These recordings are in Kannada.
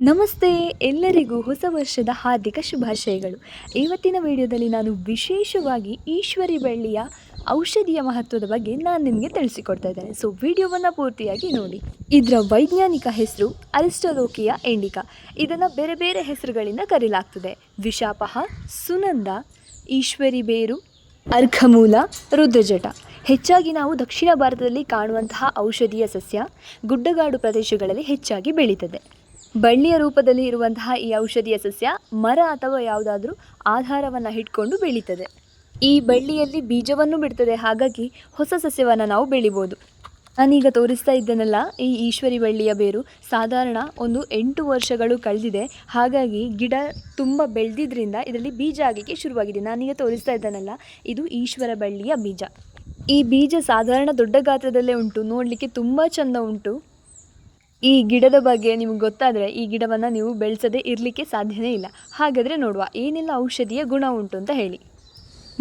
ನಮಸ್ತೆ ಎಲ್ಲರಿಗೂ ಹೊಸ ವರ್ಷದ ಹಾರ್ದಿಕ ಶುಭಾಶಯಗಳು. ಇವತ್ತಿನ ವಿಡಿಯೋದಲ್ಲಿ ನಾನು ವಿಶೇಷವಾಗಿ ಈಶ್ವರಿ ಬಳ್ಳಿಯ ಔಷಧಿಯ ಮಹತ್ವದ ಬಗ್ಗೆ ನಾನು ನಿಮಗೆ ತಿಳಿಸಿಕೊಡ್ತಾ ಇದ್ದೇನೆ. ಸೊ ವಿಡಿಯೋವನ್ನು ಪೂರ್ತಿಯಾಗಿ ನೋಡಿ. ಇದರ ವೈಜ್ಞಾನಿಕ ಹೆಸರು ಅರಿಸ್ಟೋಲೋಕಿಯಾ ಇಂಡಿಕಾ. ಇದನ್ನು ಬೇರೆ ಬೇರೆ ಹೆಸರುಗಳಿಂದ ಕರೆಯಲಾಗ್ತದೆ. ವಿಷಾಪಹ, ಸುನಂದ, ಈಶ್ವರಿ ಬೇರು, ಅರ್ಘಮೂಲ, ರುದ್ರಜಟ. ಹೆಚ್ಚಾಗಿ ನಾವು ದಕ್ಷಿಣ ಭಾರತದಲ್ಲಿ ಕಾಣುವಂತಹ ಔಷಧೀಯ ಸಸ್ಯ ಗುಡ್ಡಗಾಡು ಪ್ರದೇಶಗಳಲ್ಲಿ ಹೆಚ್ಚಾಗಿ ಬೆಳೀತದೆ. ಬಳ್ಳಿಯ ರೂಪದಲ್ಲಿ ಇರುವಂತಹ ಈ ಔಷಧೀಯ ಸಸ್ಯ ಮರ ಅಥವಾ ಯಾವುದಾದ್ರೂ ಆಧಾರವನ್ನು ಹಿಡ್ಕೊಂಡು ಬೆಳೀತದೆ. ಈ ಬಳ್ಳಿಯಲ್ಲಿ ಬೀಜವನ್ನು ಬಿಡ್ತದೆ, ಹಾಗಾಗಿ ಹೊಸ ಸಸ್ಯವನ್ನು ನಾವು ಬೆಳಿಬೋದು. ನಾನೀಗ ತೋರಿಸ್ತಾ ಇದ್ದೇನಲ್ಲ, ಈ ಈಶ್ವರಿ ಬಳ್ಳಿಯ ಬೇರು ಸಾಧಾರಣ ಒಂದು 8 ವರ್ಷಗಳು ಕಳೆದಿದೆ. ಹಾಗಾಗಿ ಗಿಡ ತುಂಬ ಬೆಳೆದಿದ್ದರಿಂದ ಇದರಲ್ಲಿ ಬೀಜ ಆಗಲಿಕ್ಕೆ ಶುರುವಾಗಿದೆ. ನಾನೀಗ ತೋರಿಸ್ತಾ ಇದ್ದೇನಲ್ಲ, ಇದು ಈಶ್ವರ ಬಳ್ಳಿಯ ಬೀಜ. ಈ ಬೀಜ ಸಾಧಾರಣ ದೊಡ್ಡ ಗಾತ್ರದಲ್ಲೇ ಉಂಟು, ನೋಡಲಿಕ್ಕೆ ತುಂಬ ಚೆಂದ ಉಂಟು. ಈ ಗಿಡದ ಬಗ್ಗೆ ನಿಮಗೆ ಗೊತ್ತಾದರೆ ಈ ಗಿಡವನ್ನು ನೀವು ಬೆಳೆಸದೇ ಇರಲಿಕ್ಕೆ ಸಾಧ್ಯನೇ ಇಲ್ಲ. ಹಾಗಾದರೆ ನೋಡುವ ಏನೆಲ್ಲ ಔಷಧೀಯ ಗುಣ ಉಂಟು ಅಂತ ಹೇಳಿ.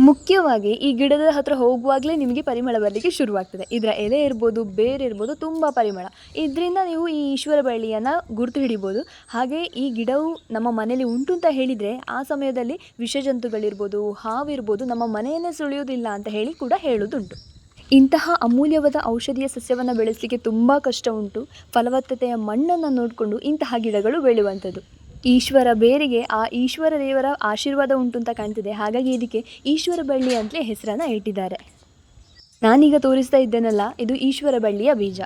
ಮುಖ್ಯವಾಗಿ ಈ ಗಿಡದ ಹತ್ರ ಹೋಗುವಾಗಲೇ ನಿಮಗೆ ಪರಿಮಳ ಬರಲಿಕ್ಕೆ ಶುರುವಾಗ್ತದೆ. ಇದರ ಎಲೆ ಇರ್ಬೋದು, ಬೇರೆ ಇರ್ಬೋದು, ತುಂಬ ಪರಿಮಳ. ಇದರಿಂದ ನೀವು ಈ ಈಶ್ವರ ಬಳ್ಳಿಯನ್ನು ಗುರುತು ಹಿಡಿಬೋದು. ಹಾಗೆ ಈ ಗಿಡವು ನಮ್ಮ ಮನೆಯಲ್ಲಿ ಉಂಟು ಅಂತ ಹೇಳಿದರೆ ಆ ಸಮಯದಲ್ಲಿ ವಿಷಜಂತುಗಳಿರ್ಬೋದು, ಹಾವಿರ್ಬೋದು ನಮ್ಮ ಮನೆಯನ್ನೇ ಸುಳಿಯೋದಿಲ್ಲ ಅಂತ ಹೇಳಿ ಕೂಡ ಹೇಳೋದುಂಟು. ಇಂತಹ ಅಮೂಲ್ಯವಾದ ಔಷಧೀಯ ಸಸ್ಯವನ್ನು ಬೆಳೆಸಲಿಕ್ಕೆ ತುಂಬ ಕಷ್ಟ ಉಂಟು. ಫಲವತ್ತತೆಯ ಮಣ್ಣನ್ನು ನೋಡಿಕೊಂಡು ಇಂತಹ ಗಿಡಗಳು ಬೆಳೆಯುವಂಥದ್ದು. ಈಶ್ವರ ಬೇರಿಗೆ ಆ ಈಶ್ವರ ದೇವರ ಆಶೀರ್ವಾದ ಉಂಟು ಅಂತ ಕಾಣ್ತಿದೆ. ಹಾಗಾಗಿ ಇದಕ್ಕೆ ಈಶ್ವರ ಬಳ್ಳಿ ಅಂತಲೇ ಹೆಸರನ್ನು ಇಟ್ಟಿದ್ದಾರೆ. ನಾನೀಗ ತೋರಿಸ್ತಾ ಇದ್ದೇನಲ್ಲ, ಇದು ಈಶ್ವರ ಬಳ್ಳಿಯ ಬೀಜ.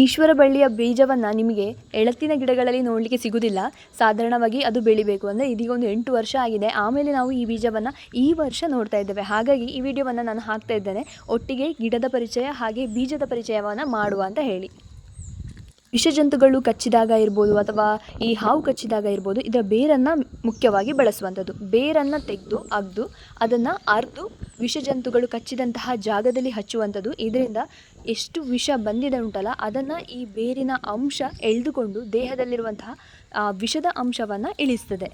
ಈಶ್ವರ ಬಳ್ಳಿಯ ಬೀಜವನ್ನು ನಿಮಗೆ ಎಳತ್ತಿನ ಗಿಡಗಳಲ್ಲಿ ನೋಡಲಿಕ್ಕೆ ಸಿಗೋದಿಲ್ಲ. ಸಾಧಾರಣವಾಗಿ ಅದು ಬೆಳಿಬೇಕು ಅಂದರೆ ಇದೀಗ ಒಂದು 8 ವರ್ಷ ಆಗಿದೆ. ಆಮೇಲೆ ನಾವು ಈ ಬೀಜವನ್ನು ಈ ವರ್ಷ ನೋಡ್ತಾ ಇದ್ದೇವೆ. ಹಾಗಾಗಿ ಈ ವಿಡಿಯೋವನ್ನು ನಾನು ಹಾಕ್ತಾ ಇದ್ದೇನೆ, ಒಟ್ಟಿಗೆ ಗಿಡದ ಪರಿಚಯ ಹಾಗೆ ಬೀಜದ ಪರಿಚಯವನ್ನು ಮಾಡುವ ಅಂತ ಹೇಳಿ. ವಿಷಜಂತುಗಳು ಕಚ್ಚಿದಾಗ ಇರ್ಬೋದು ಅಥವಾ ಈ ಹಾವು ಕಚ್ಚಿದಾಗ ಇರ್ಬೋದು, ಇದರ ಬೇರನ್ನು ಮುಖ್ಯವಾಗಿ ಬಳಸುವಂಥದ್ದು. ಬೇರನ್ನು ಅಗ್ದು ಅದನ್ನು ಅರ್ದು ವಿಷಜಂತುಗಳು ಕಚ್ಚಿದಂತಹ ಜಾಗದಲ್ಲಿ ಹಚ್ಚುವಂಥದ್ದು. ಇದರಿಂದ ಎಷ್ಟು ವಿಷ ಬಂದಿದೆ ಉಂಟಲ್ಲ, ಅದನ್ನು ಈ ಬೇರಿನ ಅಂಶ ಎಳೆದುಕೊಂಡು ದೇಹದಲ್ಲಿರುವಂತಹ ವಿಷದ ಅಂಶವನ್ನು ಇಳಿಸ್ತದೆ.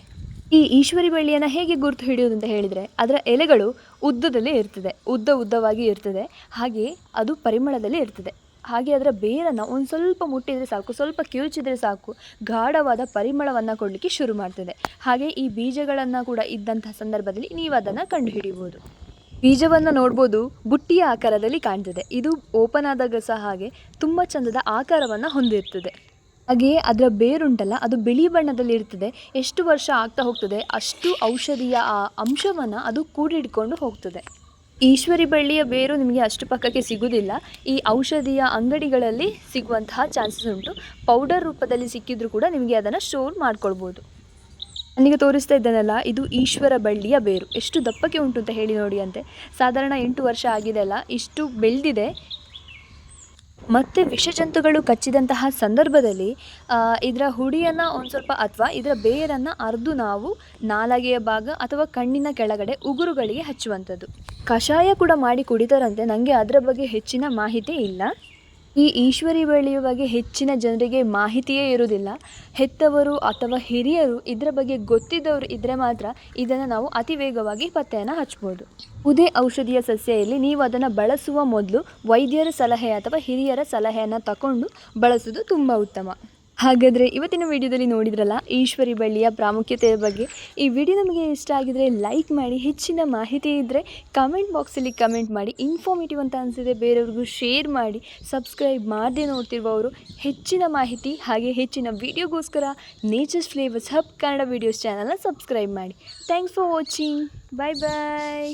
ಈ ಈಶ್ವರಿ ಬಳ್ಳಿಯನ್ನು ಹೇಗೆ ಗುರುತು ಹಿಡಿಯೋದು ಅಂತ ಹೇಳಿದರೆ, ಅದರ ಎಲೆಗಳು ಉದ್ದದಲ್ಲಿ ಇರ್ತದೆ, ಉದ್ದವಾಗಿ ಇರ್ತದೆ. ಹಾಗೆಯೇ ಅದು ಪರಿಮಳದಲ್ಲಿ ಇರ್ತದೆ. ಹಾಗೆ ಅದರ ಬೇರನ್ನು ಒಂದು ಸ್ವಲ್ಪ ಮುಟ್ಟಿದರೆ ಸಾಕು, ಸ್ವಲ್ಪ ಕಿವುಚಿದರೆ ಸಾಕು, ಗಾಢವಾದ ಪರಿಮಳವನ್ನು ಕೊಡಲಿಕ್ಕೆ ಶುರು ಮಾಡ್ತದೆ. ಹಾಗೆ ಈ ಬೀಜಗಳನ್ನು ಕೂಡ ಇದ್ದಂತಹ ಸಂದರ್ಭದಲ್ಲಿ ನೀವು ಅದನ್ನು ಕಂಡುಹಿಡಿಯಬಹುದು. ಬೀಜವನ್ನು ನೋಡ್ಬೋದು, ಬುಟ್ಟಿಯ ಆಕಾರದಲ್ಲಿ ಕಾಣ್ತದೆ. ಇದು ಓಪನ್ ಆದಾಗ ಸಹ ಹಾಗೆ ತುಂಬ ಚಂದದ ಆಕಾರವನ್ನು ಹೊಂದಿರ್ತದೆ. ಹಾಗೆಯೇ ಅದರ ಬೇರುಂಟಲ್ಲ, ಅದು ಬಿಳಿ ಬಣ್ಣದಲ್ಲಿ ಇರ್ತದೆ. ಎಷ್ಟು ವರ್ಷ ಆಗ್ತಾ ಹೋಗ್ತದೆ ಅಷ್ಟು ಔಷಧಿಯ ಆ ಅಂಶವನ್ನು ಅದು ಕೂಡಿಡ್ಕೊಂಡು ಹೋಗ್ತದೆ. ಈಶ್ವರಿ ಬಳ್ಳಿಯ ಬೇರು ನಿಮಗೆ ಅಷ್ಟು ಪಕ್ಕಕ್ಕೆ ಸಿಗುವುದಿಲ್ಲ. ಈ ಔಷಧಿಯ ಅಂಗಡಿಗಳಲ್ಲಿ ಸಿಗುವಂತಹ ಚಾನ್ಸಸ್ ಉಂಟು. ಪೌಡರ್ ರೂಪದಲ್ಲಿ ಸಿಕ್ಕಿದ್ರೂ ಕೂಡ ನಿಮಗೆ ಅದನ್ನು ಸ್ಟೋರ್ ಮಾಡ್ಕೊಳ್ಬೋದು. ನನಗೆ ತೋರಿಸ್ತಾ ಇದ್ದೇನಲ್ಲ, ಇದು ಈಶ್ವರ ಬಳ್ಳಿಯ ಬೇರು. ಎಷ್ಟು ದಪ್ಪಕ್ಕೆ ಉಂಟು ಅಂತ ಹೇಳಿ ನೋಡಿ ಅಂತೆ. ಸಾಧಾರಣ 8 ವರ್ಷ ಆಗಿದೆ ಅಲ್ಲ, ಇಷ್ಟು ಬೆಳೆದಿದೆ. ಮತ್ತು ವಿಷಜಂತುಗಳು ಕಚ್ಚಿದಂತಹ ಸಂದರ್ಭದಲ್ಲಿ ಇದರ ಹುಡಿಯನ್ನು ಒಂದು ಸ್ವಲ್ಪ ಅಥವಾ ಇದರ ಬೇರನ್ನು ಅರ್ದು ನಾವು ನಾಲಗೆಯ ಭಾಗ ಅಥವಾ ಕಣ್ಣಿನ ಕೆಳಗಡೆ ಉಗುರುಗಳಿಗೆ ಹಚ್ಚುವಂಥದ್ದು. ಕಷಾಯ ಕೂಡ ಮಾಡಿ ಕುಡಿತಾರಂತೆ. ನನಗೆ ಅದರ ಬಗ್ಗೆ ಹೆಚ್ಚಿನ ಮಾಹಿತಿ ಇಲ್ಲ. ಈ ಈಶ್ವರಿ ಬಳ್ಳಿಯ ಬಗ್ಗೆ ಹೆಚ್ಚಿನ ಜನರಿಗೆ ಮಾಹಿತಿಯೇ ಇರುವುದಿಲ್ಲ. ಹೆತ್ತವರು ಅಥವಾ ಹಿರಿಯರು ಇದರ ಬಗ್ಗೆ ಗೊತ್ತಿದ್ದವರು ಇದ್ದರೆ ಮಾತ್ರ ಇದನ್ನು ನಾವು ಅತಿ ವೇಗವಾಗಿ ಪತ್ತೆಯನ್ನು ಹಚ್ಬೋದು. ಯಾವುದೇ ಔಷಧೀಯ ಸಸ್ಯದಲ್ಲಿ ನೀವು ಅದನ್ನು ಬಳಸುವ ಮೊದಲು ವೈದ್ಯರ ಸಲಹೆ ಅಥವಾ ಹಿರಿಯರ ಸಲಹೆಯನ್ನು ತಗೊಂಡು ಬಳಸೋದು ತುಂಬ ಉತ್ತಮ. ಹಾಗಾದರೆ ಇವತ್ತಿನ ವಿಡಿಯೋದಲ್ಲಿ ನೋಡಿದ್ರಲ್ಲ ಈಶ್ವರಿ ಬಳ್ಳಿಯ ಪ್ರಾಮುಖ್ಯತೆಯ ಬಗ್ಗೆ. ಈ ವಿಡಿಯೋ ನಮಗೆ ಇಷ್ಟ ಆಗಿದರೆ ಲೈಕ್ ಮಾಡಿ, ಹೆಚ್ಚಿನ ಮಾಹಿತಿ ಇದ್ದರೆ ಕಮೆಂಟ್ ಬಾಕ್ಸಲ್ಲಿ ಕಮೆಂಟ್ ಮಾಡಿ, ಇನ್ಫಾರ್ಮೇಟಿವ್ ಅಂತ ಅನಿಸಿದರೆ ಬೇರೆಯವ್ರಿಗೂ ಶೇರ್ ಮಾಡಿ. ಸಬ್ಸ್ಕ್ರೈಬ್ ಮಾಡದೆ ನೋಡ್ತಿರುವವರು ಹೆಚ್ಚಿನ ಮಾಹಿತಿ ಹಾಗೆ ಹೆಚ್ಚಿನ ವಿಡಿಯೋಗೋಸ್ಕರ Nature's Flavours Hub Kannada videos ಚಾನಲ್ನ ಸಬ್ಸ್ಕ್ರೈಬ್ ಮಾಡಿ. Thanks for watching. Bye bye.